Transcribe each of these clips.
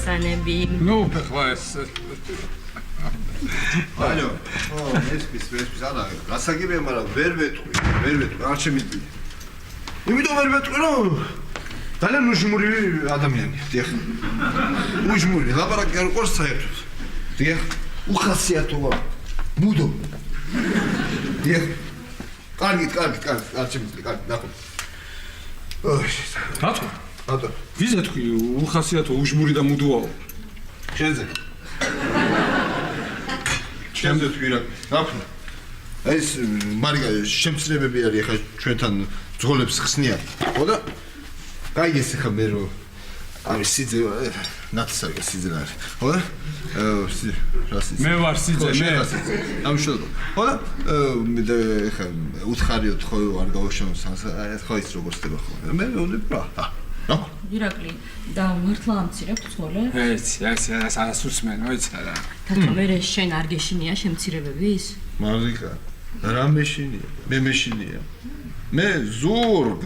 ხორასანები. ნუ ფეხლა ეს. ალო, ეს არა, გასაგებია, მაგრამ ვერ ვეტყვი, არ შემიძლია. იმიტომ ვერ ვეტყვი, რომ ძალიან უჟმური ადამიანია, დიახ. უჟმური, ლაპარაკი არ უყვარს საერთოდ. დიახ, უხასიათოა. მუდო. დიახ. კარგით, არ შემიძლია, კარგი, ნახო. დათო? დათო. ვიზე თქვი უხასიათო, უჟმური და მუდოაო? შენზე. შენზე თქვი რა. ნახო. ეს მარიგა შემცირებები არის ახლა ჩვენთან ძღოლებს ხსნიან. ხო და? გაიგეს ახლა მე რო არის სიძე ნაცსავი სიძე არის. ხო და? რა სიძე? მე ვარ სიძე, მე. ამშვენო. ხო და? მე ახლა უთხარიოთ ხო არ გავაშენო ხო ის როგორ ხდება ხო. მე ვოდებ რა. რა? ირაკლი, და მართლა ამცირებთ ცოლე? ეს არასუსმენო, იცი რა. თათო მე შენ არ გეშინია შემცირებების? მარიკა, რა მეშინია? მე მეშინია. მე ზურგ.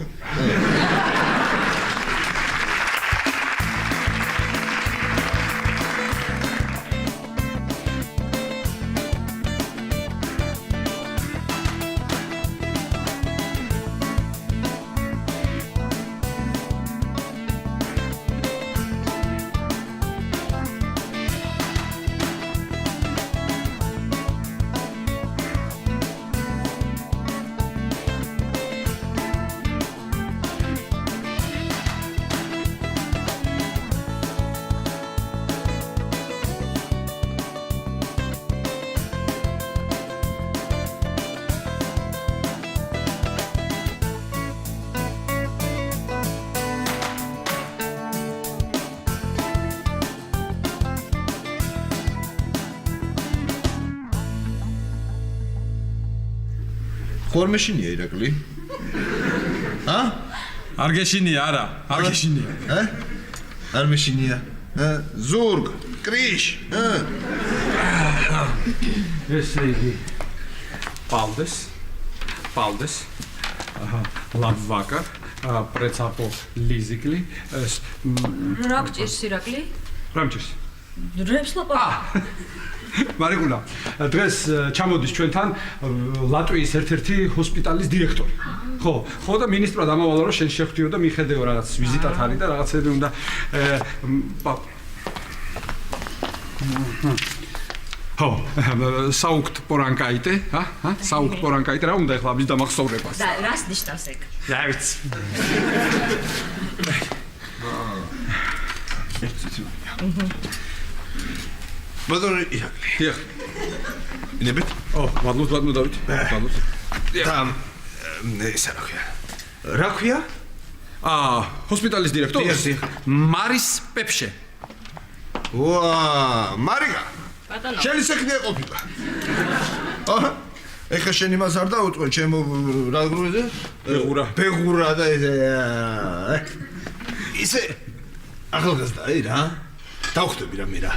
ხوار მეშინია ირაკლი? ა? არ გეშინია, არა, არ გეშინია. არ მეშინია. ზურგ, კრიშ. ესე იგი. Paldies. Labvakar. Precapo Lizikli. რა გჭირს ირაკლი? რა მჭირს? დრებს ლაპარაკი. მარიკულა, დღეს ჩამოდის ჩვენთან ლატვიის ერთ-ერთი ჰოსპიტალის დირექტორი. ხო და მინისტრად ამავალა რომ შენ შეხვდიო და მიხედეო რაღაც ვიზიტად არის და რაღაცები უნდა საუქთ პორანკაიტე, საუქთ პორანკაიტე, რა უნდა ეხლა ამის დამახსოვრებას? და რას ნიშნავს ეგ? რა ვიცი. ბატონო ირაკლი. დიახ. ინებით? მადლობთ დავით. მადლობთ. და ესა რა ქვია? რა ქვია? ჰოსპიტალის დირექტორი? დიახ. მარის პეპშე. მარიკა. ბატონო. შენი საქმეა ყოფილა. ეხლა შენ იმას არ დაუწყო, ჩემო რა გრუზე? ბეღურა და ისე ახალგაზრდა რა? დავხვდები რა მე რა.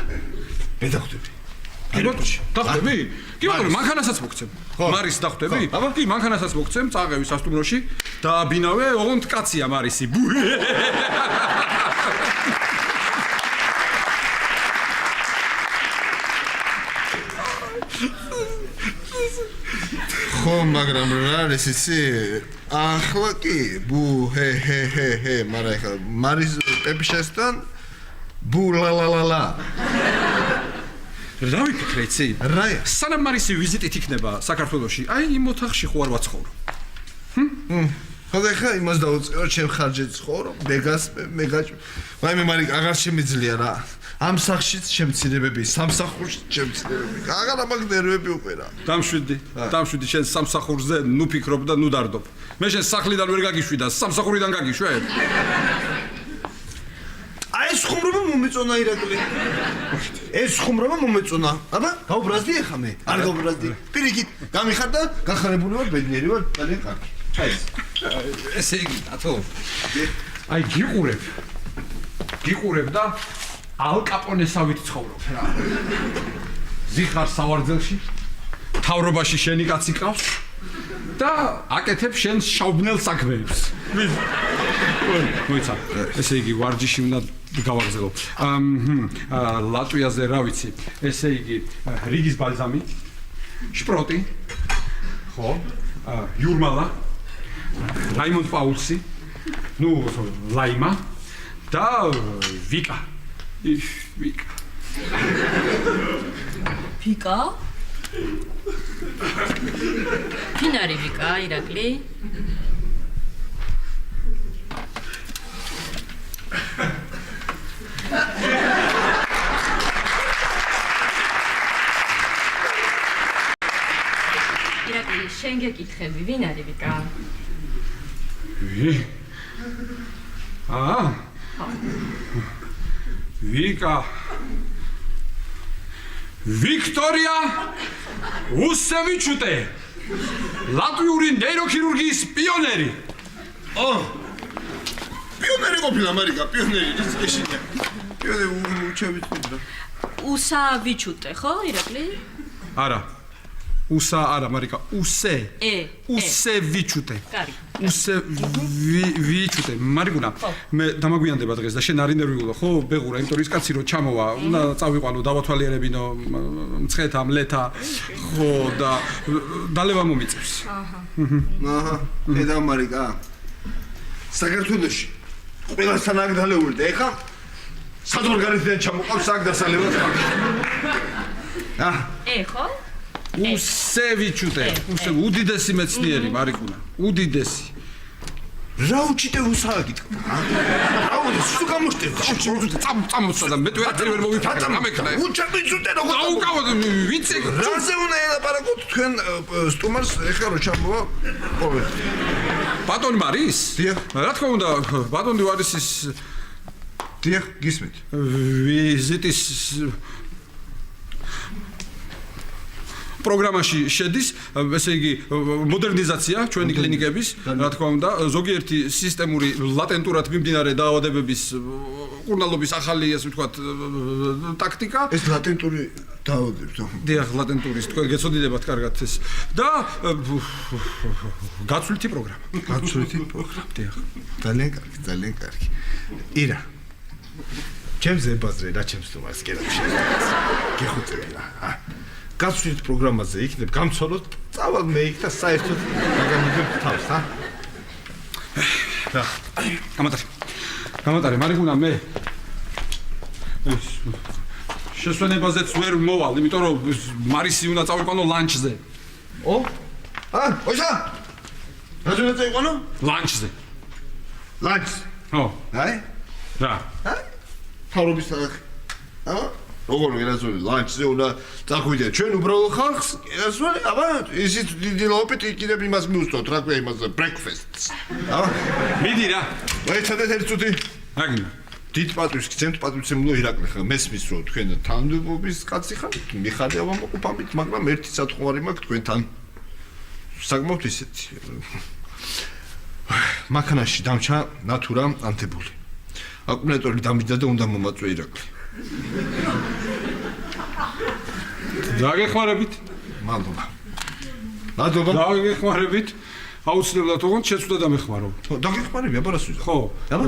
მე დავხვდები. დავხვდები? კი ბატონო, მანქანასაც მოგცემ. მარის დავხვდები? კი, მანქანასაც მოგცემ, წააღები სასტუმროში და ბინავე, ოღონდ კაცია მარისი. ხო, მაგრამ რა არის ისი? ახლა კი, მაგრამ ახლა მარის პეპშესთან ბულალალალა. რა ვიფიქრე იცი? რაია? სანამ მარისი ვიზიტით იქნება საქართველოში, აი იმ ოთახში ხო არ ვაცხოვრო. ხო და ხა იმას დაუწყო, ჩემ ხარჯეთ ცხოვრობ, მეგაჭ. მე მარიკა აღარ შემიძლია რა. ამ სახშიც შემცირებები, სამსახურშიც შემცირებები. აღარ ამაგ ნერვები უკვე რა. დამშვიდი შენ სამსახურზე, ნუ ფიქრობ და ნუ დარდობ. მე შენ სახლიდან ვერ გაგიშვი და სამსახურიდან გაგიშვებ. ეს ხუმრობა მომეწონა ირაკლი. ეს ხუმრობა მომეწონა. აბა, გავბრაზდი ახლა მე. არ გავბრაზდი. პირიქით, გამიხარდა, გახარებული ვარ, ბედნიერი ვარ, ძალიან კარგი. ესე იგი, ათო. აი გიყურებ და ალ კაპონესავით ცხოვრობ რა. ზიხარ სავარძელში, თავრობაში შენი კაცი ყავს და აკეთებ შენ შაუბნელ საქმეებს. მოიცა. ესე იგი ვარჯიში უნდა გავაგზავნო. ლატვიაზე რა ვიცი. ესე იგი რიგის ბალზამი, შპროტი, ხო? იურმალა, რაიმონდ პაულსი, ლაიმა და ვიკა. ვიკა. ვიკა? ვინ არის ვიკა, ირაკლი? ირაკლი, შენ გეკითხები, ვინ არის ვიკა? ვიკა. ვიქტორია უსევიჩუტე. ლატვიური ნეიროქირურგიის პიონერი. პიონერი ყოფილა მარიკა, პიონერი ის ეშინია. პიონერი უჩევიჩუტე. უსავიჩუტე, ხო, ირაკლი? არა. უსა არა, მარიკა, უსევიჩუტე. კარი. უსევიჩუტე. მარიგუნა, მე დამაგვიანდება დღეს და შენ არ ინერვიულა, ხო? ბეღურა, იმიტომ რომ ის კაცი რო ჩამოვა, უნდა წავიყვანო, დავათვალიერებინო მცხეთა, მლეთა, ხო და დალევა მომიწევს. ხედავ მარიკა. საქართველოში ყველასთან აქ დალეული და ეხა საზღვარგარეთიდან ჩამოყავს აქ დასალევად. ხო? უსევიჩუტე, უდიდესი მეცნიერი მარიკუნა, უდიდესი. რა უჩიტე უსააგით? რა უნდა სულ გამოშტევ? წამოწვა და მე ვერაფერი ვერ მოვიფიქრე, ამექნა. უჩემიჩუტე როგორ? აუკავო, ვიცი. რაზე უნდა ელაპარაკოთ თქვენ სტუმარს ეხლა რო ჩამოვა? ყოველ. ბატონ მარის? დიახ. რა თქმა უნდა, ბატონი ვარისის დიახ, გისმით. ვიზიტის პროგრამაში შედის, ესე იგი, მოდერნიზაცია ჩვენი კლინიკების, რა თქმა უნდა, ზოგიერთი სისტემური ლატენტურად მიმდინარე დაავადებების კურნალობის ახალი, ასე ვთქვათ, ტაქტიკა. ეს ლატენტური დაავადებები. დიახ, ლატენტურის, თქვენ გეცოდინებათ კარგად ეს. და გაცვლითი პროგრამა. გაცვლითი პროგრამა. დიახ. ძალიან კარგი, ძალიან კარგი. ირა. ჩემს ზებაზრე და ჩემს სტუმარს კიდევ შეიძლება. გეხუწები რა. გაცვლით პროგრამაზე იქნებ გამცვალოთ, წავალ მე იქ და საერთოდ დაგამიგებ თავს, რა. გამატარე, მარიგუნა მე შესვენებაზეც ვერ მოვალ, იმიტომ რომ მარისი უნდა წავიყვანო ლანჩზე. ოშა? რაზე უნდა წავიყვანო? ლანჩზე. ლანჩ. ხო. რა? თავრობის სახე. როგორ გერაზული ლანჩზე უნდა წახვიდე ჩვენ უბრალო ხალხს გერაზული აბა ისიც დიდი ლაუპით კიდევ იმას მიუსწოთ რა ქვია იმას ბრექფესტს მიდი რა მოიცადეთ ერთ წუთი აგინა დიდ პატრის გცემთ პატრიცემულო ირაკლი ხა მესმის რომ თქვენ თანამდებობის კაცი ხართ მიხარია ვამოყობამით მაგრამ ერთი სათხოვარი მაქვს თქვენთან საკმაოდ ისეთი მანქანაში დამჩა ნატურა ანთებული აკუმულატორი დამიჯდა და უნდა მომაწვე ირაკლი დაგეხმარებით. მადლობა. მადლობა. დაგეხმარებით. აუცილებლად ოღონდ შეცვლა დამეხმარო. დაგეხმარები, აბა რას ვიზა? ხო. აბა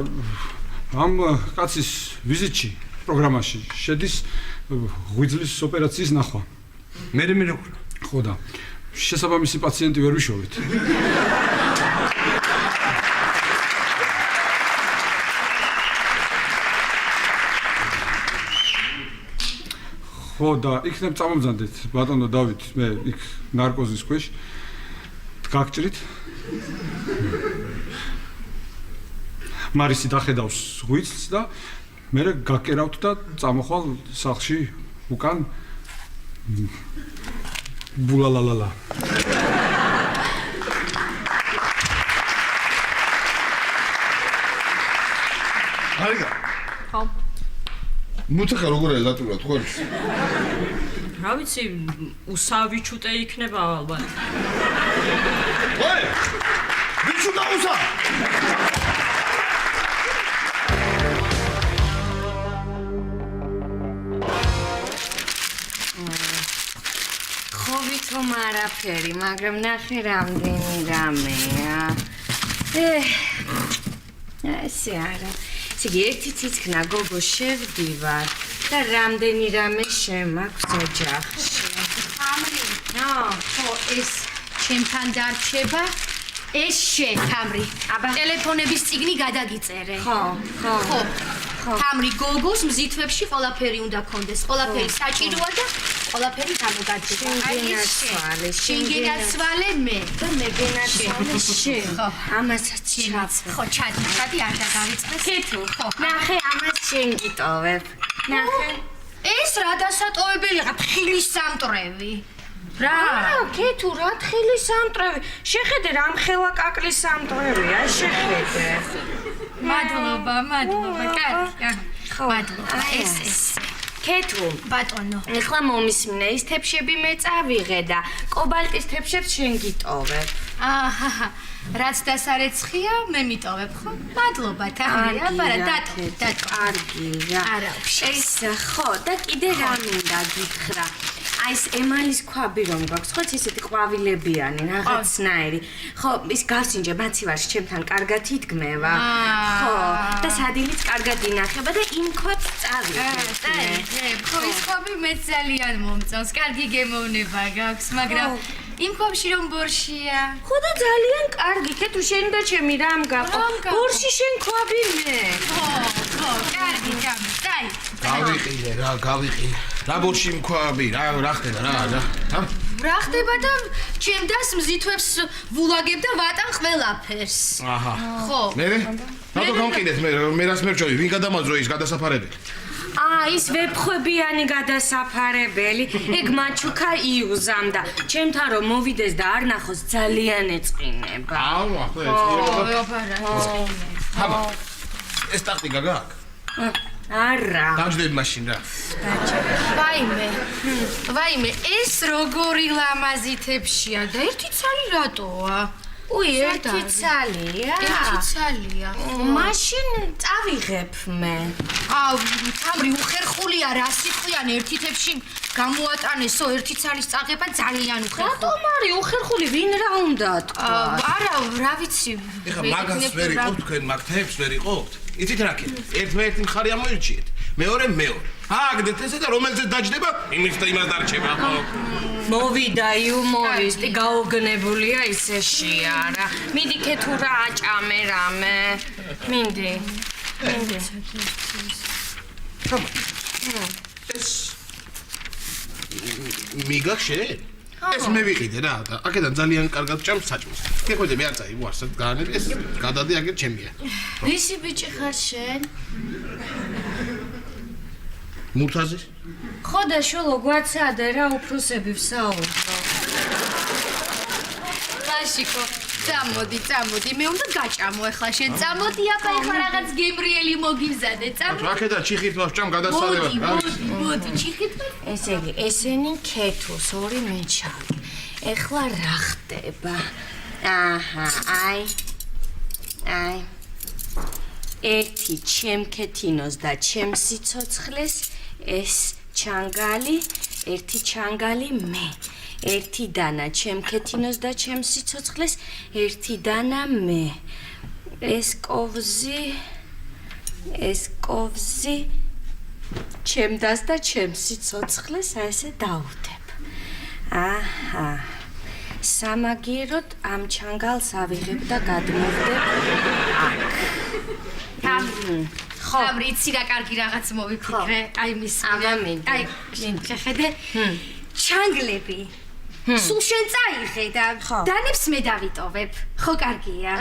ამ კაცის ვიზიტში პროგრამაში შედის ღვიძლის ოპერაციის ნახვა. მე ხო და შესაბამისი პაციენტი ვერ ვიშოვეთ. ხო და იქნებ წამომძანდეთ ბატონო დავით მე იქ ნარკოზის ქვეშ გაგჭრით მარისი დახედავს ღვიძლს და მე გაკერავთ და წამოხვალ სახლში უკან ბულალალალა არიგა ხო მუთხა როგორ არის ლატურად ხო არის რა ვიცი უსავიჩუტე იქნება ალბათ ой ვიჩუ დაუსა ხო ვიცი თვითონ არაფერი, მაგრამ ნახე რამდენი რამეა. ესე არა. ისე ერთი ციცქნა გოგო შევდივარ და რამდენი რამე შემაქვს ოჯახში. ხო, ეს ჩემთან დარჩება. ეს შენ, თამრი. ტელეფონების წიგნი გადაგიწერე. ხო. თამრი გოგოს მზითვებში ყველაფერი უნდა კონდეს. ყველაფერი საჭიროა და ყველაფერი გამოგაჩება. შენ გენაცვალე მე და მე გენაცვალე შენ. ამასაც ჩაწერე. ხო, ჩადი არ დაგავიწყდეს. კეთო. ნახე ამას შენ გიტოვებ. ნახე. ეს რა დასატოვებელია, თხილის სამტრევი. რა? კეთო, რა თხილის სამტრევი. შეხედე რამ ხელა კაკლის სამტრევია, შეხედე. მადლობა, კარგი. მადლობა. ეს. კეთო, ბატონო. ეხლა მომისმინე, ის თეფშები მე წავიღე და კობალტის თეფშებს შენ გიტოვებ. აჰა. რაც დასარეცხია, მე მიტოვებ, ხო? მადლობა, თამრი, აბარა, დატო. კარგია. არა, ეს ხო, და კიდე რა მინდა გითხრა. აი ეს ემალის ქვაბი რომ გვაქვს, ხო, ისეთი ყვავილებიანი, რაღაცნაირი. ხო, ის გავსინჯე მაცივარში ჩემთან კარგად იდგმევა. ხო, და სადილიც კარგად ინახება და იმ ქვებს წავიღე. ხო, ის ყვავი მე ძალიან მომწონს, კარგი გემოვნება გაქვს, მაგრამ იმ ყვავში რომ ბორშია. ხო და ძალიან კარგი, კეთო შენ და ჩემი რამ გაყო. ბორში შენ ქვაბი მე. ხო, კარგი, დაი. გავიყიდე რა, გავიყიდე. რა ბორში მქვაბი, რა ხდება რა? რა ხდება და ჩემ დას მზითვებს ვულაგებ და ვატან ყველაფერს. აჰა. ხო. მე? რატო გამყიდეთ მე რას მერჩევი, ვინ გადამაძრო ის გადასაფარებელი? ის ვეფხვებიანი გადასაფარებელი, ეგ მაჩუკა იუზამ და ჩემთან რომ მოვიდეს და არ ნახოს ძალიან ეწყინება. ახლა ეწყინება. ეს ტაქტიკა გაქვს? არა. დამჯდები მაშინ რა. ვაიმე, ეს როგორი ლამაზი თეფშია და ერთი ცალი რატოა? ერთი ცალია. მაშინ წავიღებ მე. თამრი უხერხულია რა სიტყვიან ერთი თეფში გამოატანესო ერთი ცალის წაღება ძალიან უხერხული. რატომ არის უხერხული ვინ რა უნდა თქვა? არა, რა ვიცი. ეხლა მაგას ვერ იყობ თქვენ, მაგ თეფს ვერ იყობთ. იცით რა კიდე? ერთმანეთი მხარე ამოირჩიეთ. მეორე. აგდეთ ესე და რომელზეც დაჯდება, იმის და იმას დარჩება ხო? მოვიდა იუმორისტი, გაოგნებულია ისეშია რა. მიდი კეთო რა აჭამე რამე. მინდი. ეს მიგახ შენ? ეს მე ვიყიდე რა და აქედან ძალიან კარგად ჭამს საჭმელს. გეყვედე მე არ წაიღო არსად გაანებ ეს გადადე აგერ ჩემია. ვისი ბიჭი ხარ შენ? მურთაზი? ხო და შულო გვაცადე რა უფროსები ვსაუბრო. ლაშიკო, წამოდი, მე უნდა გაჭამო ახლა შენ. წამოდი აბა ახლა რაღაც გემრიელი მოგიზადე. წამოდი. აქედან ჩიხით ვჭამ გადასწრება. მოდი, ჩიხით. ესე იგი, ესენი ქეთოს ორი მეჩავი. ეხლა რა ხდება? აჰა, აი. ერთი ჩემ ქეთინოს და ჩემ სიცოცხლეს ეს ჩანგალი, ერთი ჩანგალი მე. ერთი დანა ჩემ ქეთინოს და ჩემ სიცოცხლეს, ერთი დანა მე. ეს კოვზი ჩემ დას და ჩემ სიცოცხლეს ესე დაუდებ. აჰა. სამაგიეროდ ამ ჩანგალს ავიღებ და გადმოვდებ აქ. თამრი, იცი რა კარგი რაღაც მოვიფიქრე. აი მის. აი, შეხედე. ჩანგლები. სულ შენ წაიღე და დანებს მე დავიტოვებ. ხო, კარგია.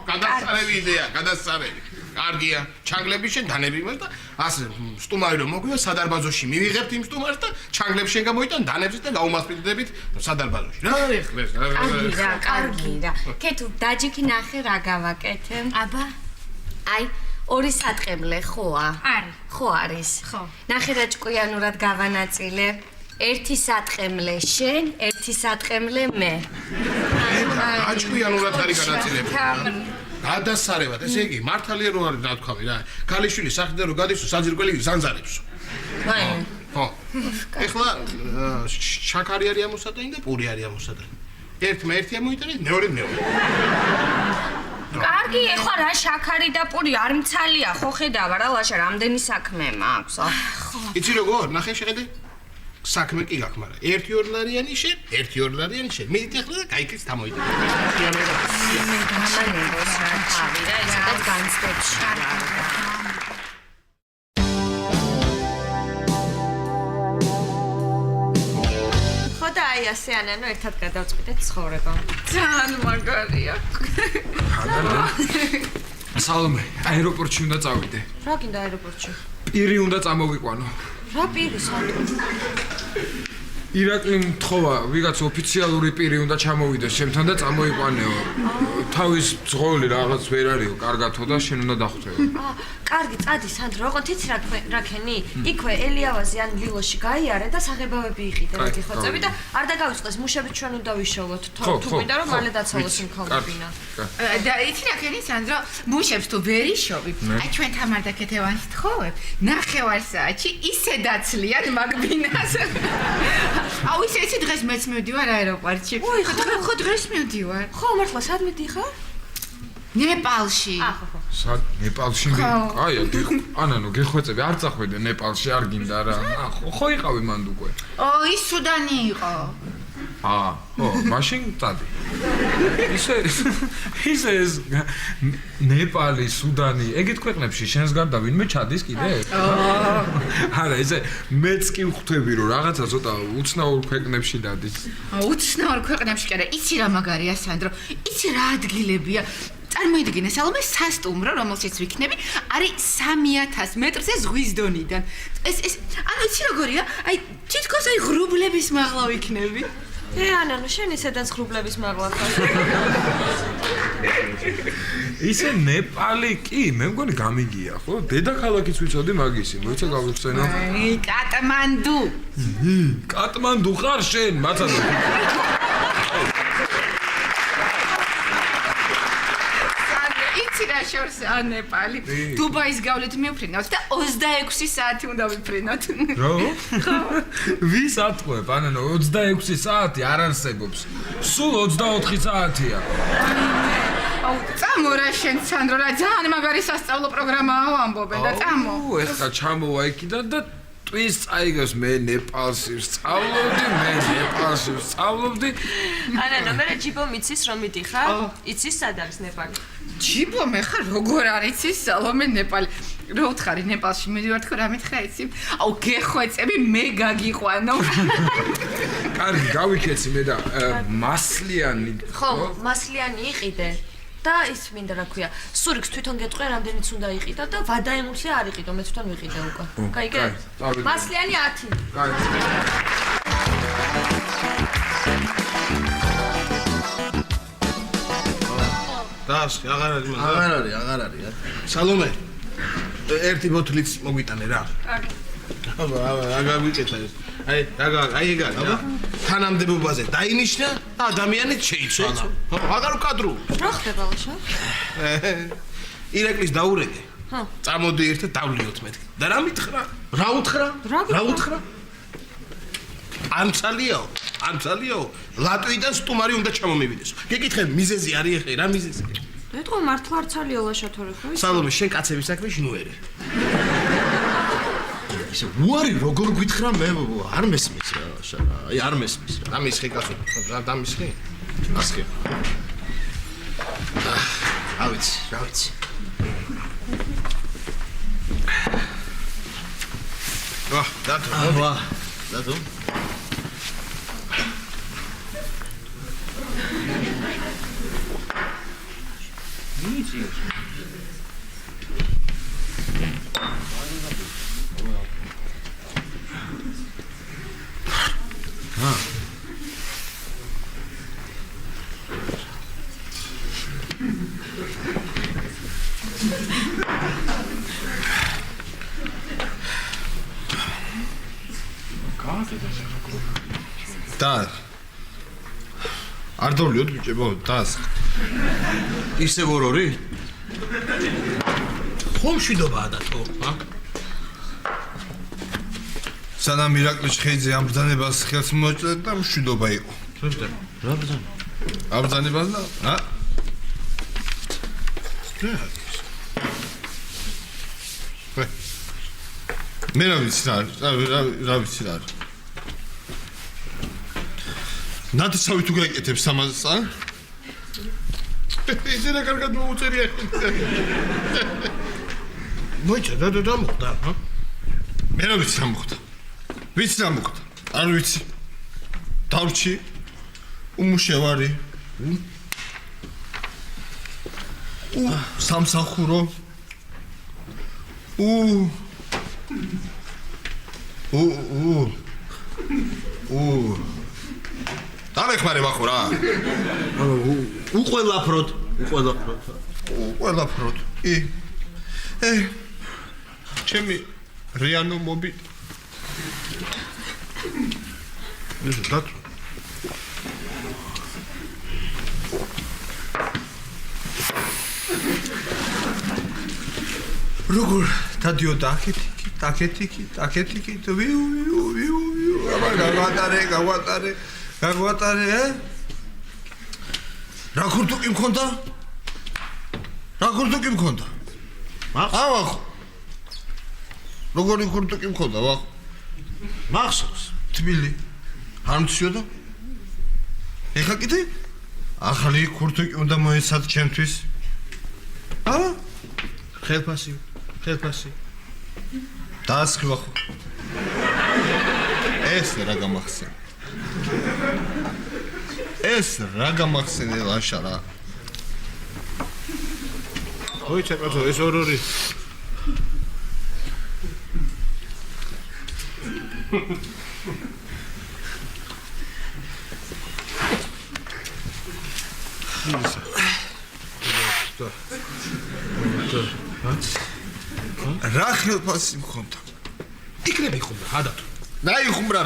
გადასწრები იდეა, გადასწრები. კარგია. ჩანგლები შენ დანები იმას და ასე სტუმარი რომ მოგვივა სადარბაზოში მივიღებთ იმ სტუმარს და ჩანგლებს შენ გამოიტან დანებს და გაუმასპინდებით სადარბაზოში. რა ეხლა? კარგი რა. კეთო, დაჯიქი ნახე რა გავაკეთე. აბა, აი, ორი სატყემლე ხოა? არის. ხო არის. ხო. ნახე რა ჭკვიანურად გავანაწილე. ერთი სატყემლე შენ, ერთი სატყემლე მე. აჭკვიანურად არის განაწილებული. გადასარევად, ესე იგი, მართალია რომ არის რა თქვა რა. ქალიშვილი საერთოდ რომ გადისო საძირკველი ზანზარებსო. ვაიმე. ხო. ეხლა შაქარი არის ამოსატანი და პური არის ამოსატანი. ერთმა ერთი ამოიტანეთ, მეორემ მეორე. კარგი, ეხლა რა შაქარი და პური არ მცალია, ხო ხედავ რა ლაშა, რამდენი საქმე მაქვს, იცი როგორ? ნახე შეხედე. საქმე კი გაქვს, მაგრამ 1-2 ლარიანი შენ, 1-2 ლარიანი შენ. მიდით ახლა და кайკის დამოიტანე. მე გამანებოს რა თავი და ესეც განცდებში რა. და აი ასე ანანო ერთად გადავწყვიტეთ ცხოვრება. ძალიან მაგარია. სალომე, აეროპორტში უნდა წავიდე. რა გინდა აეროპორტში? პირი უნდა წამოვიყვანო. რა პირი სანდრო? ირაკლი მთხოვა, ვიღაც ოფიციალური პირი უნდა ჩამოვიდეს ჩემთან და წამოიყვანეო. თავის ძღოლი რაღაც ვერ არისო, კარგათო და შენ უნდა დახვდეო. კარგი, წადი სანდრო, ოღონდ იცი რა ქენი? იქვე ელიავაზე ან ლილოში გაიარე და საღებავები იყიდე, რაგი ხოცები და არ დაგავიწყდეს მუშებით ჩვენ უნდა ვიშოვოთ. თუ მინდა რომ მალე დაცალოს იმ ქალბინა. და იცი რა ქენი სანდრო, მუშებს თუ ვერ იშოვებ, აი ჩვენ თამარ და ქეთევანს თხოვებ, ნახევარსაათში ისე დაცლიან მაგბინას. აუ ისე დღეს მეც მივდივარ აეროპორტში. ხო დღეს მივდივარ. ხო, მართლა სად მიდიხარ? ნეპალში. სად ნეპალში? აი, ანანო, გეხვეწები, არ წახვიდე ნეპალში, არ გინდა რა. ხო იყავი მანდ უკვე. ის სუდანი იყო. ხო, მაშინ წადი. ისე ეს ნეპალი, სუდანი, ეგეთ ქვეყნებში შენს გარდა ვინმე ჩადის კიდე? არა, ესე მეც კი ვხვდები რომ რაღაცა ცოტა უცნაურ ქვეყნებში დადის. უცნაურ ქვეყნებში კი არა, იცი რა მაგარია სანდრო, იცი რა ადგილებია. წარმოიდგინე სალომე სასტუმრო, რომელშიც ვიქნები, არის 3000 მეტრზე ზღვის დონიდან. ეს ანუ იცი როგორია? აი თითქოს აი ღრუბლების მაღლა ვიქნები. ანანო, შენ ისედაც ღრუბლების მაღლა ხარ. ისე ნეპალი კი, მე მგონი გამიგია, ხო? დედაქალაქიც ვიცოდი მაგისი, მოიცა გავიხსენო. კატმანდუ. კატმანდუ ხარ შენ, მაცადო. შორს ან ნეპალი. დუბაის გავლით მივფრინავთ და 26 საათი უნდა ვიფრინოთ. რო? ვის ატყვევ, ანანო, 26 საათი არ არსებობს. სულ 24 საათია. აუ, წამო რა შენ სანდრო, რა ძალიან მაგარი სასწავლო პროგრამაა ამბობენ და წამო. ეხლა ჩამოვა იქიდან და ტვის წაიგოს მე ნეპალში ვსწავლობდი. ანანო, მე ჯიბო მიცის რომ მიდიხარ? იცის სად არის ნეპალი? ჯიბო მე ხარ როგორ არ იცის სალომე ნეპალი. რო ვთხარი ნეპალში მივიდივარ თქო რა მითხრა იცი? აუ გეხვეწები მე გაგიყვანო. კარგი, გავიქეცი მე და მასლიანი. ხო, მასლიანი იყიდე. და ის მინდა რა ქვია, სურიქს თვითონ გეტყვი რამდენიც უნდა იყიდო და ვადაემულსი არ იყიდო, მე თვითონ ვიყიდე უკვე. გაიგე? მასლიანი 10. კარგი. დასხი, აღარ არის. სალომე, ერთი ბოთლიც მოგვიტანე რა. კარგი. აგა ვიკეთა ეს. აი ეგა, აბა. თანამდებობაზე დაინიშნა და ადამიანით შეიცვალა. აღარ ვკადრო. რა ხდება ლაშა? ირაკლის დაურეგე. წამოდი ერთად დავლიოთ მეთქი. და რა მითხრა? რა უთხრა? ამცალიო. ლატვიდან სტუმარი უნდა ჩამომივიდეს. გეკითხე მიზეზი არის ეხე, რა მიზეზი? ეტყვა მართლა არცალიო ლაშა თორე ხო? სალომე, შენ კაცების საქმეში ნუ ერი. ისე უარი როგორ გითხრა მე არ მესმის რა შარა აი არ მესმის რა დამისხი კაცო რა დამისხი ასხი რა ვიცი დათო და არ დავლიოთ ბიჭებო დას ისე ვორორი ხომ შვიდობაა და თო სანამ ირაკლი ჩხეიძე ამ ბრძანებას ხელს მოეჭდა და მშვიდობა იყო. რა ბრძანა? აბრძანებას და მე რა ვიცი რა ვიცი რა ნათესავი თუ გაიკეთებს ამას ა? ისე რა კარგად მოუწერია. მოიჭრა და მოხდა, ჰა? მე რა ვიცი რა მოხდა. ვიცი რა მოხდა. არ ვიცი. დავრჩი. უმუშევარი. სამსახურო. დამეხმარე ვახო რა. უყველაფროდ. კი. ჩემი რეანო მობი. ეს დათო. როგორ დადიოდა აქეთი ვიუ გაგვატარე რა ქურთუკი მქონდა ვახო როგორი ქურთუკი მქონდა ვახო მახსოვს თბილი არ მციოდა ეხა კიდე ახალი ქურთუკი უნდა მოეცათ ჩემთვის ხელფასი დაასხი ვახო ეს რა გამახსენე ლაშა რა ოიცა კაცო ეს ორი რა ხელფასი მქონდა იქნები ხუმრა ადათო რა იხუმრა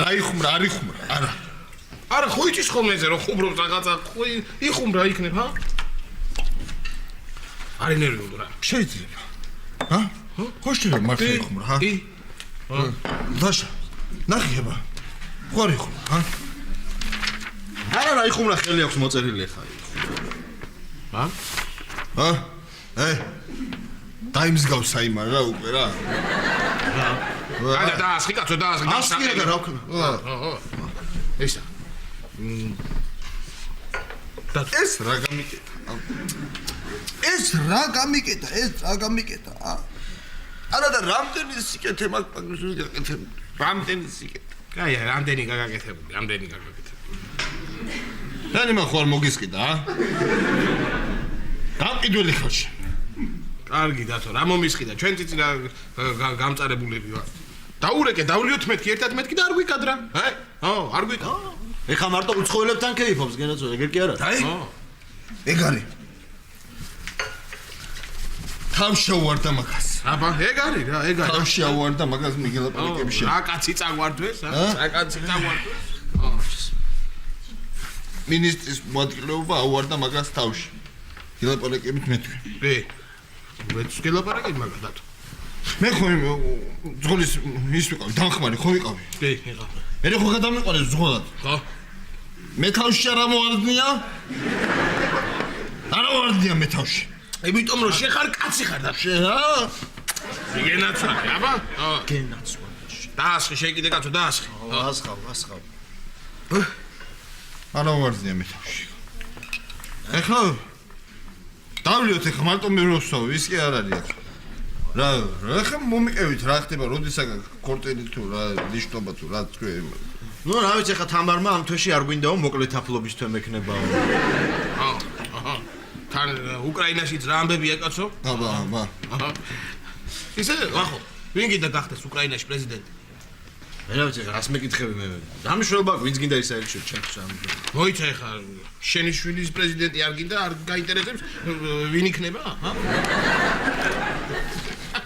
არა ხო იცის ხოლმე ეს რომ ხუმრობს რაღაცა ხო იხუმრა იქნებ ჰა არის ნერვიულო რა შეიძლება ჰა ხო შეიძლება მართლა იხუმრა ჰა დაშა ნახება ხო არ იხუმრა ჰა არა რა იხუმრა ხელი აქვს მოწერილი ხა ჰა დაიმსგავს საიმარ რა უკვე რა და ასხი კაცო და ასხი რა ვქნა ესა ეს რა გამიკეტა არა და რამდენი სიკეთე მაქვს გაკეთებ რამდენი სიკეთე კაია რამდენი გაგაკეთებული რანი მახوار მოგისკიდა გამყიდველი ხალში კარგი დათო რა მომისყიდა ჩვენ წიწი რა გამწარებულები ვარ დაურეკე დავლიოთ მეთქი ერთად მეთქი და არ გვიკადრა არ გვიკადრა ეხა მარტო უცხოელებთან კეიფობს გენაცო ეგერ კი არა ეგ არის თავში ავარდა მაგას აბა ეგ არის თავში ავარდა მაგას მიგელაპარაკებში რა კაცი წაგვარდვეს მინისტრის მოადგილეობა ავარდა მაგას თავში გელაპარაკებით მეთქვი მეც გელაპარაკეთ მაგას დათო მე ხო ძღოლის ის ვიყავი დამხმარი ხო ვიყავი მე ხო გადამიყვანე ძღოლად ხო მე თავში არ მოვარდნია არა ვარდნია მე თავში იმიტომ რომ შეხარ კაცი ხარ და გენაცვალე აბა გენაცვალე დაასხი შეკიდე კაცო დაასხი ასხავ არა ვარდნია მე თავში ეხლა დავლიოთ ეხლა მარტო მე როსავ ის კი არ არის რა ხა მომიყევით რა ხდება როდესაც კორტელი თუ რა ნიშნობა თუ რა თქვი ნუ რა ვიცი ხა თამარმა ამ თვეში არ გვინდაო მოკლე თაფლობის თვე მექნებაო თან უკრაინაშიც რა ამბებია კაცო აბა ისე ვახო ვინ გინდა გახდეს უკრაინაში პრეზიდენტი მე რა ვიცი რას მეკითხები მე დამშრობა ვინც გინდა ისაერჩიო ჩემს ამ მოიცა ხა შენი შვილის პრეზიდენტი არ გინდა არ გაინტერესებს ვინ იქნება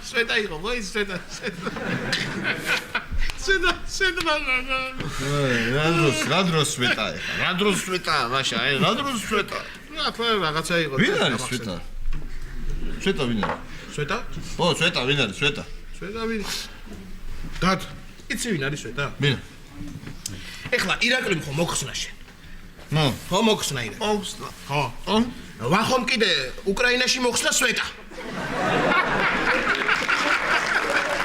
სვეტა იყო მოიც სვეტა რა დროს სვეტა ეხა რა დროს სვეტა ვაშა რა დროს სვეტა ახლა რაღაცა იყო ვინ არის სვეტა ვინ არის სვეტა ო სვეტა ვინ არის სვეტა ვინ დად იცი ვინ არის ვეტა? ვინ? ეხლა ირაკლიმ ხო მოხსნა შენ. ნო, ხო მოხსნა ირაკლი. აუსტა. ხო. ვახომ კიდე უკრაინაში მოხსნა სვეტა.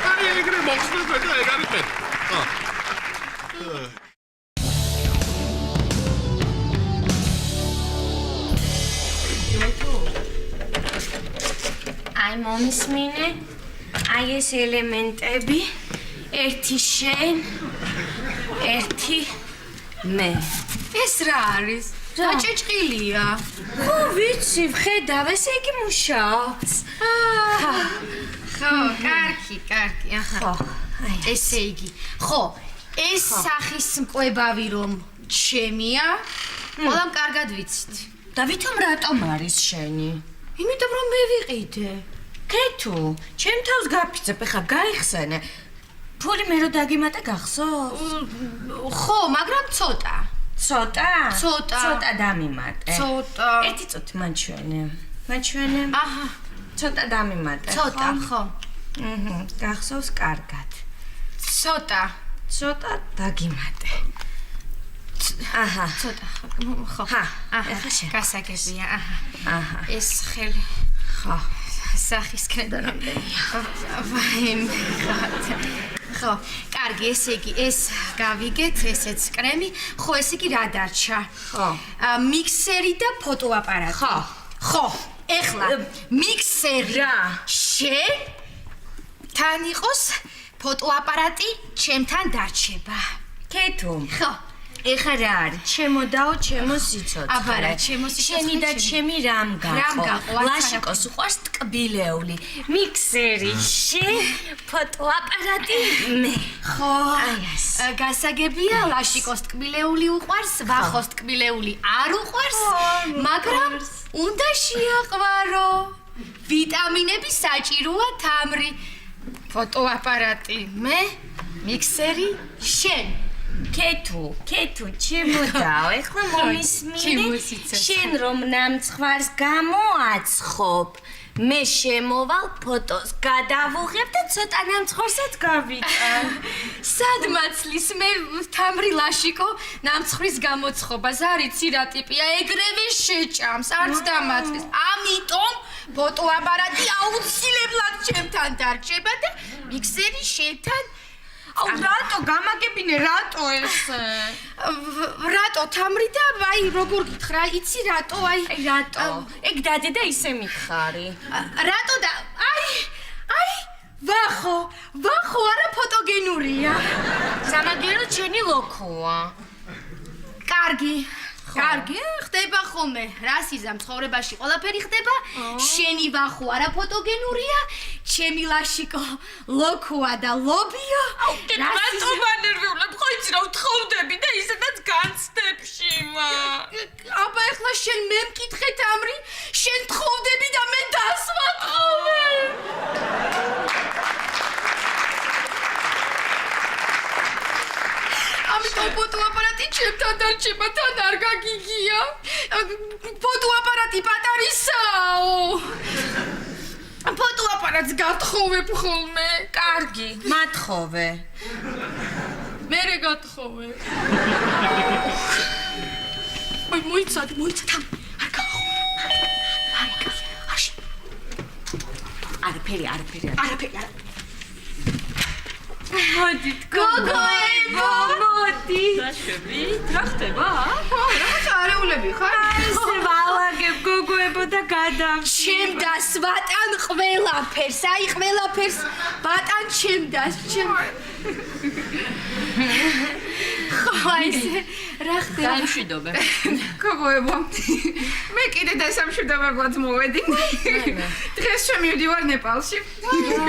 აი ეგრე მოხსნა სვეტა, ეგ არის მე. ხო. აი მომისმინე, აი ეს ელემენტები, ერთი შენ, ერთი მე. ეს რა არის? გაჭეჭყილია. ხო, ვიცი, ვხედავ, ესე იგი მუშაობს. ხო, კარგი, ახლა. ხო, აი ესე იგი, ხო, ეს სახის მკვებავი რომ ჩემია, ყველამ კარგად ვიცით. და ვითომ რატომ არის შენი? იმიტომ რომ მე ვიყიდე. კეთო, ჩემ თავს გაფიცებ, ეხა გაიხსენე. ფული მე რო დაგიმატე გახსოვს? ხო, მაგრამ ცოტა. ცოტა? ცოტა. ცოტა დამიმატე. ცოტა. ერთი წუთი მაჩვენე. მაჩვენე. აჰა, ცოტა დამიმატე. ცოტა, ხო. გახსოვს კარგად. ცოტა. ცოტა დაგიმატე. აჰა. ცოტა, ხო. ხა, აჰა, ეხლა შენ. გასაგებია, აჰა. აჰა. ეს ხელი ხო. სახისკენ და რამდენია? ვაიმე, ხო, კარგი, ესე იგი, ეს გავიგეთ, ესეც კრემი, ხო, ესე იგი რა დარჩა? ხო. მიქსერი და ფოტოაპარატი. ხო. ხო, ეხლა მიქსერი რა? შენ თან იყოს, ფოტოაპარატი ჩემთან დარჩება. კეთო. ხო. ეხა რა არის? ჩემო დაო, ჩემო სიცოცხლე. აბარა, ჩემო სიცოცხლე, შენი და ჩემი რამ რამ გაყო? გაყო? ლაშიკოს უყვარს ტკბილეული. მიქსერი შენ, ფოტოაპარატი მე. ხო, აი ეს. გასაგებია, ლაშიკოს ტკბილეული უყვარს, ვახოს ტკბილეული არ უყვარს, მაგრამ უნდა შეაყვარო. ვიტამინები საჭიროა თამრი. ფოტოაპარატი მე, მიქსერი შენ. კეთო, ჩემო დაო, ეხლა მომისმინე. ჩემო სიცოცხლე. შენ რომ ნამცხვარს გამოაცხობ, მე შემოვალ ფოტოს გადავუღებ და ცოტა ნამცხვარსაც გავიტან. სად მაცლის მე თამრი ლაშიკო ნამცხვრის გამოცხობას არ იცი რა ტიპია, ეგრევე შეჭამს, არც დამაცლის. ამიტომ ფოტოაპარატი აუცილებლად ჩემთან დარჩება და მიქსერი შენთან. აუ რატო გამაგებინე, რატო ესე? რატო თამრი და აი როგორ გითხრა, იცი რატო, აი რატო? ეგ დადე და ისე მითხარი. რატო და აი ვახო არა ფოტოგენურია. სამაგერო ჩენი ლოქოა. კარგი, ხდება ხოლმე. რა სიზამ ცხოვრებაში ყველაფერი ხდება. შენი ვახო არა ფოტოგენურია, ჩემი ლაშიკო ლოქოა და ლობიო. რატო მანერვიულებ, ხო იცი რა ვთხოვდები და ისედაც განცდებში მა. აბა ეხლა შენ მე მკითხე თამრი, შენ თხოვდები და მე დასვათხოვე. ამიტომ ფოტოაპარატი ჩემთან დარჩება, თან არ გაგიგია. ფოტოაპარატი პატარისაო. ფოტოაპარატს გათხოვებ ხოლმე. კარგი, მათხოვე. მერე გათხოვე. მოიცადე, თან. არ გახოვ. არაფერი. მოდით, გოგოებო, მოდი. დაშვებით, რა ხდება? რაღაც არეულები ხარ? ესე ვალაგებ გოგოებო და გადავში. ჩემდას ვატან ყველაფერს, აი ყველაფერს ვატან ჩემდას, ხო, ესე რა ხდება? დამშვიდობე. გოგოებო. მე კიდე დასამშვიდობებლად მოვედი. დღეს შემივდივარ ნეპალში.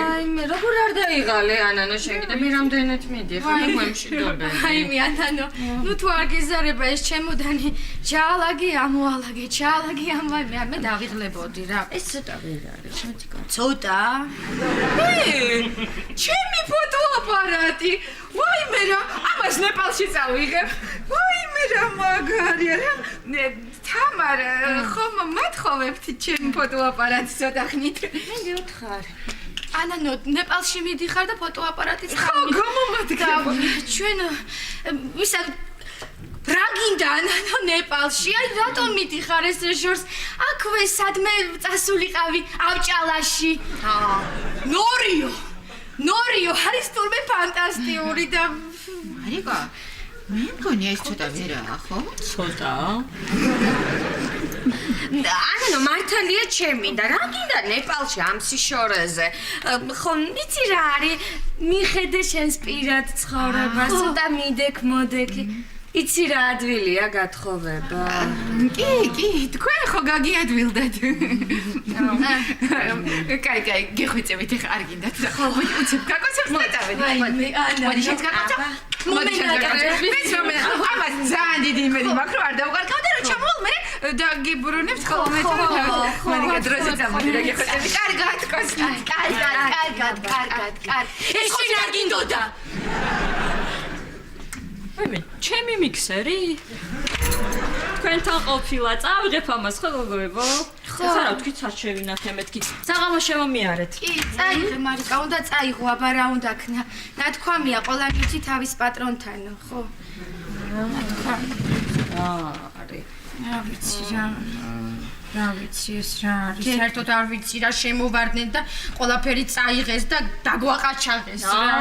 აი მე როგორ არ დაიღალე ანანო შენ კიდე მე რამდენად მიდიხარ მე მომშვიდობე. აი მე ანანო, ნუ თუ არ გიზარება ეს ჩემოდანი, ჩაალაგე ამვაი, მე დავიღლებოდი რა. ეს ცოტა ვერ არის, მეთიკა. ცოტა? ჩემი ფოტოაპარატი. ვაიმე რა, ამას ნეპალში წავიღებ. ვაიმე რა მაგარია რა. თამარ, ხომ მათხოვებთ ჩემი ფოტოაპარატს ცოტა ხნით. მე გეუთხარ. ანანო ნეპალში მიდიხარ და ფოტოაპარატიც ხო, გამომადგება. ჩვენ ვისა რა გინდა ანანო ნეპალში? აი რატომ მიდიხარ ეს შორს? აქვე სადმე წასულიყავი ავჭალაში. ნორიო, არის თურმე ფანტასტიკური და მარიკა, მე მგონია ეს ცოტა ვერაა, ხო? ცოტა. ანუ მართალია ჩემი და რა გინდა ნეპალში ამ სიშორეზე? ხო, იცი რა არის? მიხედე შენს პირად ცხოვრებას, ცოტა მიდექ მოდექი. იცი რა ადვილია გათხოვება? კი, თქვენ ხო გაგიადვილდათ. კაი, გიხვიწებით ხა არ გინდათ. ხო, უცებ გაკოცებს დაწავედი. მოდი შენც გაკოცებ. მოდი ამას ძალიან დიდი იმედი მაქვს რომ არ დავყარკავ და რომ ჩამოვალ მე დაგიბრუნებს ხოლმე მარიკა დროზე წამოდი და გიხვიწებით. კარგად კოცი. კარგად. ეს ხო არ გინდოდა? მე ჩემი მიქსერი? თქვენთან ყოფილა წავიღებ ამას ხო გოგოებო? ეხლა რა თქვით საჩევინახე მეთქი. საღამო შემომიარეთ. კი, წაიღე მარიკა, უნდა წაიღო, აბა რა უნდა ქნა. ნათქვამია ყველა ნიჭი თავის პატრონთან, ხო? არის. რა ვიცი ეს რა არის. საერთოდ არ ვიცი რა შემოვარდნენ და ყველაფერი წაიღეს და დაგვაყაჩაღეს რა.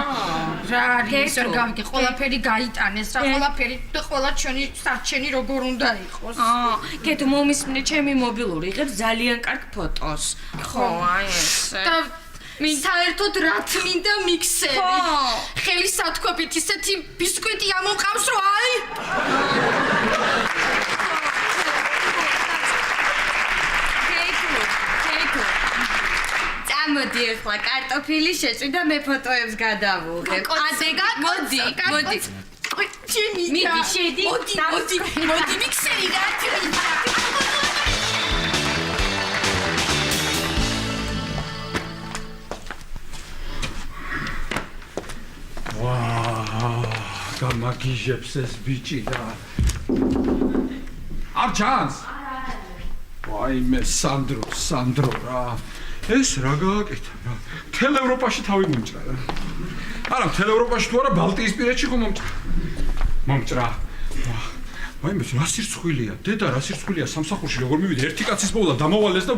რა არის არ გავიგე, ყველაფერი გაიტანეს რა, ყველაფერი და ყველა ჩვენი სარჩენი როგორ უნდა იყოს. კეთო მომისმნე ჩემი მობილური იღებს ძალიან კარგ ფოტოს. ხო, აი ესე. და საერთოდ რა თმინდა მიქსერი? ხელისათქვებით ისეთი ბისკვიტი ამოყავს რომ აი მოდი ახლა კარტოფილი შეჭრი და მე ფოტოებს გადავუღებ. მოდი. მიდი შედი. მოდი მიქსერი რა თქმა. გამაგიჟებს ეს ბიჭი და არ ჩანს. ვაიმე სანდრო რა. ეს რა გააკეთა რა. მთელ ევროპაში თავი მომჭრა რა. არა, მთელ ევროპაში თუ არა ბალტიისპირეთში ხომ მომჭრა. ვაიმე რა სირცხვილია. დედა რა სირცხვილია სამსახურში როგორ მივიდა ერთი კაცის მოვლა დამოვალეს და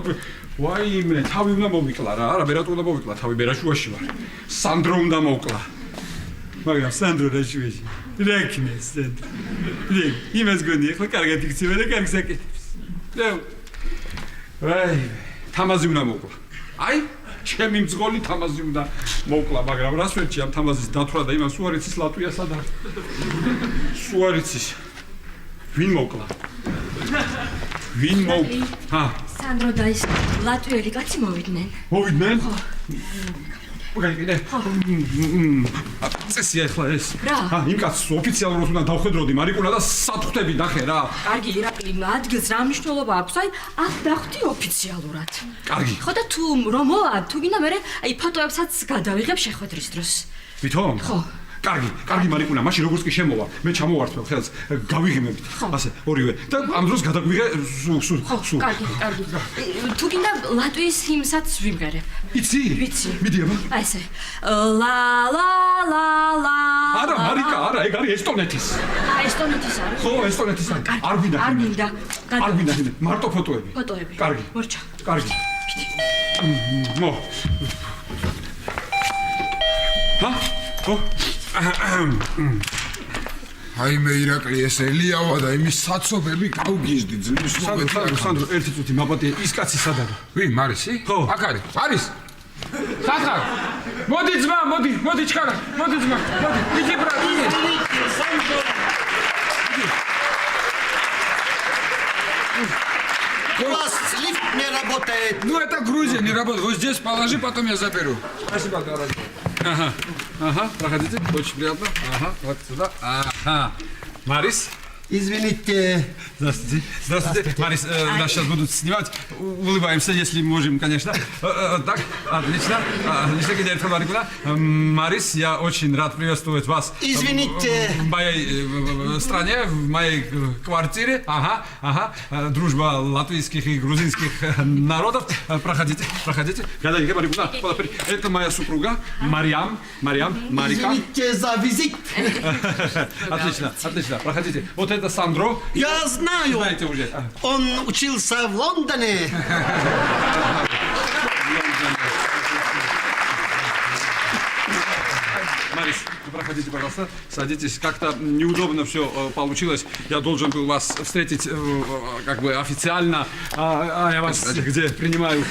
ვაიმე თავი უნდა მოვიკლა რა. არა, მე რატო უნდა მოვიკლა თავი, მე რაშუაში ვარ. სანდრო უნდა მოვკლა. მაგრამ სანდრო რაშუაში. რეკნეს სანდრო. იმას გონი ახლა კარგად იქცევა და კარგს აკეთებს. ვაი, თამაზი უნდა მოვკლა. აი, ჩემი მძღოლი თამაზი უნდა მოვკლა, მაგრამ რას ვერჩი ამ თამაზის დათვრა და იმას უარიცის ლატვია სად არის? უარიცის. ვინ მოვკლა? ჰა. სანდრო და ის ლატვიელი კაცი მოვიდნენ. მოვიდნენ? გაიგე. წესია ახლა ეს. რა? იმ კაცს ოფიციალურად უნდა დავხედროდი მარიკუნა და სათხვდები ნახე რა. კარგი, ირაკლი, ადგილს რა მნიშვნელობა აქვს? აი, აქ დახვდი ოფიციალურად. კარგი. ხო და თუ რომ მოვა, თუ გინდა მე აი ფოტოებსაც გადავიღებ შეხვედრის დროს. ვითომ? ხო. კარგი მარიკუნა, მაშინ როგორც კი შემოვა, მე ჩამოვართვებ ხელს, გავიღიმებთ. ასე, ორივე. და ამ დროს გადაგვიღე სულ. კარგი. თუ გინდა ლატვიის ჰიმნსაც ვიმღერებ. იცი? ვიცი. მიდი აბა. აი ესე. ლა ლა ლა ლა. არა, მარიკა, არა, ეგ არის ესტონეთის. ესტონეთის არის? ხო, ესტონეთის არის. არ გვინდა. არ გვინდა. მარტო ფოტოები. კარგი. მორჩა. კარგი. მო. ჰა? ხო? აი მე ირაკლი ეს ელიავა და იმის საცობები გავგიზდი ძმის მოგეთ. სანდრო, ერთი წუთი მაპატია, ის კაცი სად არის? ვინ, მარისი? ხო. აქ არის. არის. ხახარ. მოდი ძმა, მოდი ჩქარა. მოდი ძმა. მოდი. იდი ბრატ. Класс, лифт не работает. Ну это Грузия, не работает. Вот здесь положи, потом я заберу. Спасибо, дорогой. Ага, проходите, очень приятно. Ага, вот сюда. Ага. Марис, Извините. Здравствуйте. Здравствуйте. Марис, нас сейчас будут снимать. Улыбаемся, если можем, конечно. Так, отлично. Отлично, кидает Марикула. Марис, я очень рад приветствовать вас. Извините. В моей стране, в моей квартире. Ага. Дружба латвийских и грузинских народов. Проходите. Гадайте, Марикула. Это моя супруга Мариам, Марика. Извините за визит. Отлично. Проходите. Вот это Сандро. Я знаю. Знаете уже. Он учился в Лондоне. Марис, проходите, пожалуйста. Садитесь. Как-то неудобно все получилось. Я должен был вас встретить как бы официально, а я вас где принимаю.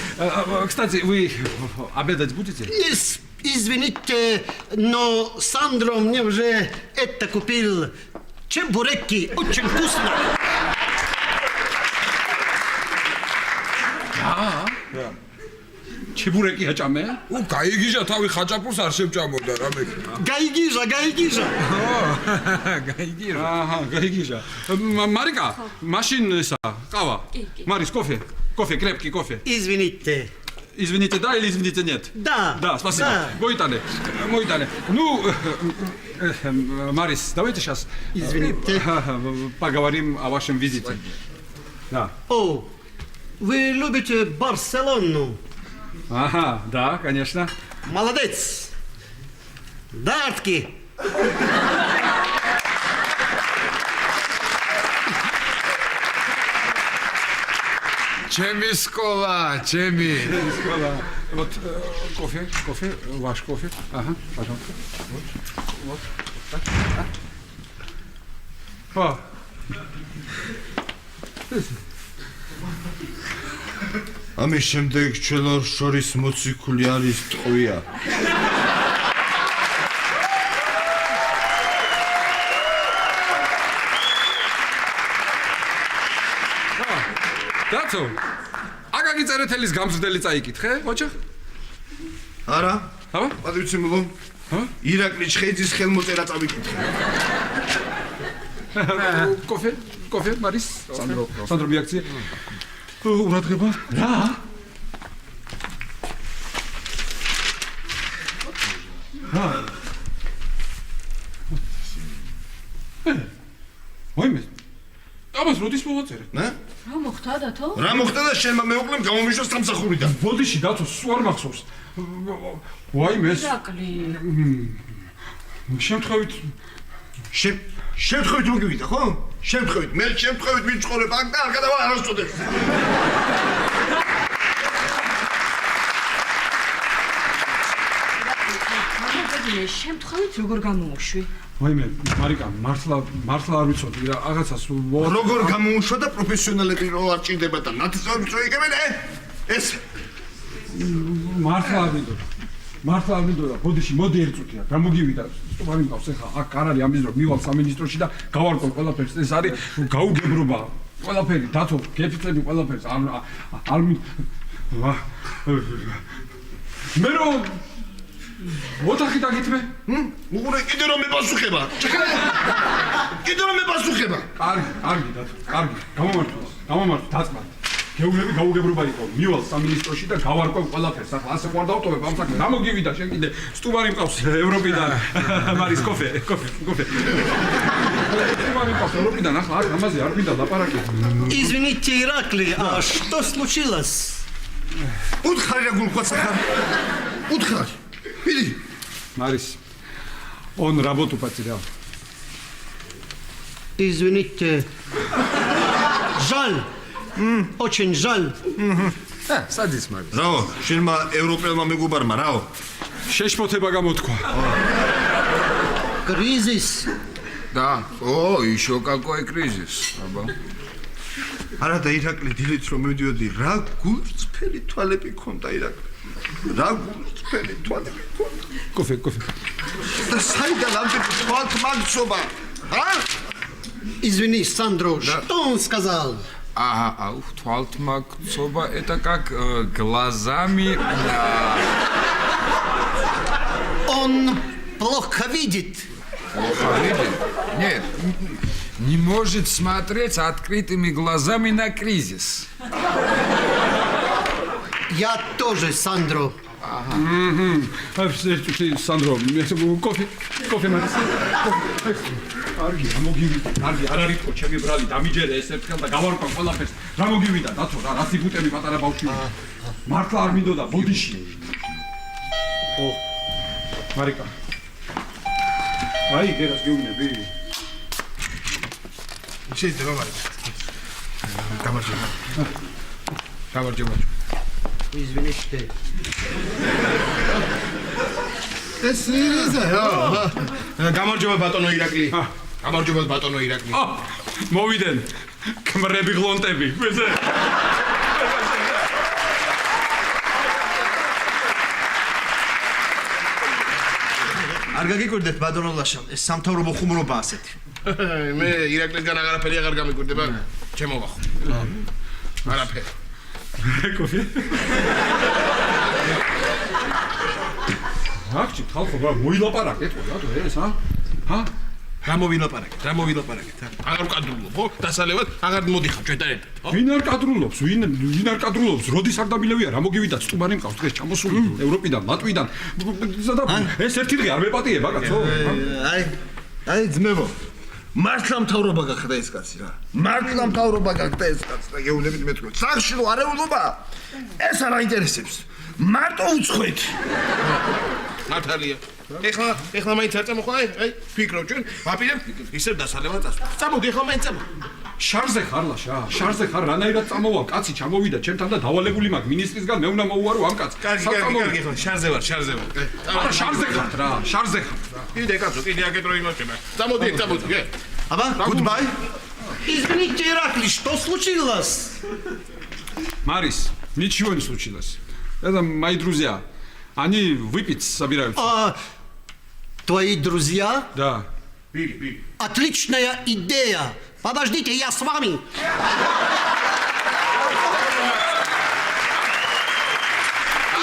Кстати, вы обедать будете? Извините, но Сандро мне уже это купил. Чебуреки, очень вкусно. Чебуреки ачаме? გაიგიჟა თავი ხაჭაპურს არ შევჭამოდა რა მე. Гайгижа. გაიგიჟა. Ага, гаигижа. Марика, машин эса, кава. Марис, кофе, крепкий кофе. Извините. Извините, да или извините, нет? Да. Да, спасибо. Да. Мойтане. Ну, Марис, давайте сейчас поговорим о вашем визите. Да. О, вы любите Барселону? Ага, да, конечно. Молодец. Датки. ჩემი სკოლა, ჩემი. Вот кофе, ваш кофе. Ага, пожалуйста. Вот. Так. ამის შემდეგ ჩვენ შორის მოციქული არის ტყვია. დაცო. აკაკი წერეთელის გამზრდელი წაიკითხე, ოჩახ? არა? აბა? პატრიციმულო. ირაკლი ჩხეიძის ხელმოწერა წავიკითხე. кофе, Марис. Сандро биაქცია. ურადღება? რა? მოიმე. ამას როდის მოვაწერე? ნე? რა მოხდა დათო? რა მოხდა და შენმა მეუღლემ გამომიშვა სამსახურიდან. ბოდიში დათო, სულ არ მახსოვს. ვაიმე. ირაკლი. შემთხვევით შემთხვევით მოგივიდა, ხო? შემთხვევით, მე შემთხვევით ვიცხოვრებ აქ და არ გადავა არასწორებს. მოგეძინე, შემთხვევით როგორ გამომუშვი? ვაიმე, მარიკა, მართლა არ ვიცოდი რა, რაღაცას როგორ გამოუშვა და პროფესიონალები რო არ ჭირდება და ნათესავებს რო იგებენ, ეს მართლა არ მინდოდა, ბოდიში, მოდი ერთ წუთია, გამოგივიდა, სტუმარი მყავს ახლა, აქ არ არის ამის დრო, მივალ სამინისტროში და გავარკვევ ყველაფერს, ეს არის გაუგებრობა, ყველაფერი, დათო, გეფიცები ყველაფერს, არ მე რომ ოთახი დაგითმე? უყურე, კიდე რომ მეპასუხება. კიდე რომ მეპასუხება. კარგი, დათო, კარგი, გამომართვა, დაწმართ. გეუბნები გაუგებრობა იყო. მივალ სამინისტროში და გავარკვევ ყველაფერს. ახლა ასე ხوار დავტოვებ ამ საქმეს. გამოგივიდა შენ კიდე სტუმარი მყავს ევროპიდან. მარის кофе. სტუმარი მყავს ევროპიდან, ახლა არ ამაზე არ მინდა ლაპარაკი. Извините, Иракли, а что случилось? უთხარი რა გულქვაცა ხარ? უთხარი. Иди. Марис, он работу потерял. Извините. Жаль. Очень жаль. სადის მაგ. რაო, შენმა ევროპელმა მეგობარმა, რაო? შეშფოთება გამოთქვა. Кризис. Да. О, еще какой кризис. აბა. არა და ირაკლი დილით რომ მივდიოდი, რა გულწრფელი თვალები ქონდა ირაკლი. რა გულწრფელი თვალები ქონდა. кофе. და საიდან ამდენი თვალთ მაგცობა? ა? Извини, Сандро, что он сказал? Ага, თვალთმაგცობა, это как глазами. Он плохо видит. Плохо видит? Нет, не может смотреть открытыми глазами на кризис. Я тоже, Сандро. სანდრო, კოფე მაქვს. კარგი, მოგივიდა. კარგი, არ არის ხო, ჩემი ბრალი, დამიჯერე ეს ერთხელ და გავარკვევ ყველაფერს. რა მოგივიდა, დათო, რა სიბუტები პატარა ბავშვი. მართლა არ მინდოდა, ბოდიში. ო. მარიკა. აი, გერას გეუბნები. შეიძლება მარიკა. გამარჯობა. გამარჯობა. Извините. ეს იზაა. გამარჯობა ბატონო ირაკლი. გამარჯობა ბატონო ირაკლი. მოვიდნენ. კმრები გლონტები. ვეზე. არ გაგიკვირდეთ ბატონო ლაშა, ეს სამთავრობო ხუმრობა ასეთი. მე ირაკლისგან აღარაფერი აღარ გამიკვირდება. ჩემო ვახო. არაფერი. კოფე. აქ ხალხო მოილაპარაკეთ რატო ეს ჰა? რა მოვილაპარაკეთ? რა მოვილაპარაკეთ? აღარ ვკადრულობ, ხო? დასალევად აღარ მოდიხარ ჩვენ და ერთად, ხო? ვინ არ კადრულობს? ვინ არ კადრულობს? როდის არ დამილევია? რა მოგივიდა სტუმარი მყავს დღეს ჩამოსული ევროპიდან, ლატვიდან. ეს ერთი დღე არ მეპატიება, კაცო? აი ძმებო. მართლა მთავრობა გახდა ეს კაცი რა. მართლა მთავრობა გახდა ეს კაცი და გეუბნებით მე თქვენ. სახში რო არეულობა ეს არ აინტერესებს. მარტო უცხოეთ. ნატალია. ეხლა მაინც არ წამოხვა, აი, ფიქრობ ჩვენ, ვაპირებ ისევ დასალევად წასვლა. წამოდი ეხლა მაინც წამო. შარზე ხარ ლაშა, შარზე ხარ, რანაირად წამოვა, კაცი ჩამოვიდა, ჩემთან და დავალებული მაქვს მინისტრისგან, მე უნდა მოუარო ამ კაცს. კარგი, ხო, შარზე ვარ. არა, შარზე ხარ რა, შარზე ხარ. კიდე კაცო, კიდე აკეთრო იმაჩება. წამოდი, გე. Аба, goodbye. Извините, Иракли, что случилось? Марис, ничего не случилось. Это мои друзья. Они выпить собираются. Твои друзья? Да. Пили. Отличная идея. Подождите, я с вами.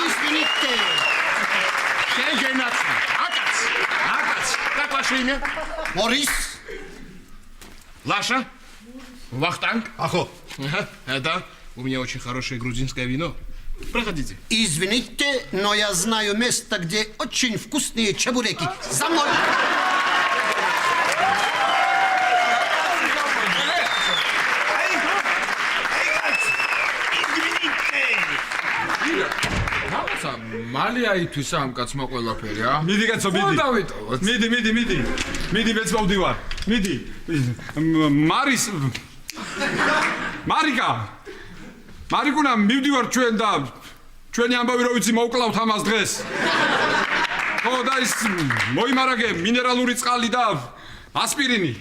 Извините. შენგენაცა. აკაც. Как ваше имя? Морис. Лаша? Вахтанг? ახო, Это у меня очень хорошее грузинское вино. Проходите. Извините, но я знаю место, где очень вкусные чебуреки. За мной. მალე აითვის ამ კაცმა ყველაფერი, ა? მიდი კაცო, მიდი. მიდი, მეც მოვდივარ. მიდი. მარის მარიკა. მარიკუნა, მივდივარ ჩვენ და ჩვენი ამბავი რო ვიცი მოვკლავთ ამას დღეს. ხო და ის მოიმარაგე მინერალური წყალი და ასპირინი.